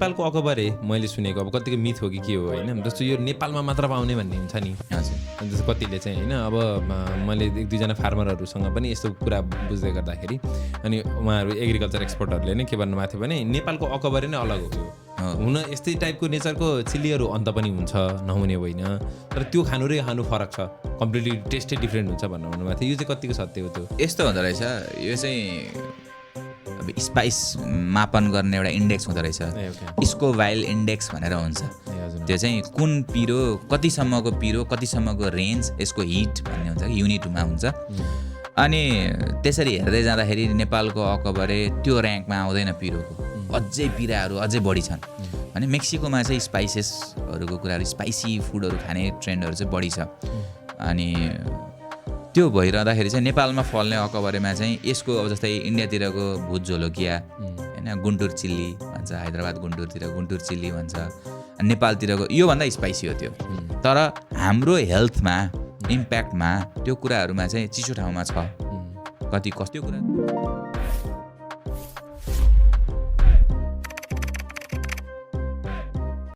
नेपालको अकबरे मैले सुनेको अब कतिको मिथ हो कि के हो होइन, जस्तो यो नेपालमा मात्र पाउने भन्ने हुन्छ नि। हजुर जस्तो कतिले चाहिँ होइन, अब मैले 1-2जना फार्मरहरूसँग पनि यस्तो कुरा बुझ्दै गर्दाखेरि अनि उहाँहरू एग्रिकल्चर एक्सपर्टहरूले नै के भन्नुभएको थियो भने नेपालको अकबरे नै अलग हो। हुन यस्तै टाइपको नेचरको चिल्लीहरू अन्त पनि हुन्छ, नहुने होइन, तर त्यो खानु र खानु फरक छ, कम्प्लिटली टेस्टै डिफ्रेन्ट हुन्छ भनेर भन्नुभएको थियो। यो चाहिँ कतिको सत्य हो? त्यो यस्तो हुँदो रहेछ, यो चाहिँ अब स्पाइस मापन गर्ने एउटा इन्डेक्स हुँदो रहेछ, स्कोभाइल इन्डेक्स भनेर हुन्छ। त्यो चाहिँ कुन पिरो, कतिसम्मको पिरो, कतिसम्मको रेन्ज, यसको हिट भन्ने हुन्छ कि युनिटमा हुन्छ। अनि त्यसरी हेर्दै जाँदाखेरि नेपालको अकबरे त्यो ऱ्याङ्कमा आउँदैन पिरोको, अझै पिराहरू अझै बढी छन्। भने मेक्सिकोमा चाहिँ स्पाइसेसहरूको कुराहरू, स्पाइसी फुडहरू खाने ट्रेन्डहरू चाहिँ बढी छ। अनि त्यो भइरहँदाखेरि चाहिँ नेपालमा फल्ने अकबरेमा चाहिँ यसको अब जस्तै इन्डियातिरको भुत झोलोकिया होइन, गुन्टुर चिल्ली भन्छ, हैदराबाद गुन्टुरतिर गुन्टुर चिल्ली भन्छ, नेपालतिरको योभन्दा स्पाइसी हो त्यो। तर हाम्रो हेल्थमा इम्प्याक्टमा त्यो कुराहरूमा चाहिँ चिसो ठाउँमा छ कति कस्तो कुरा।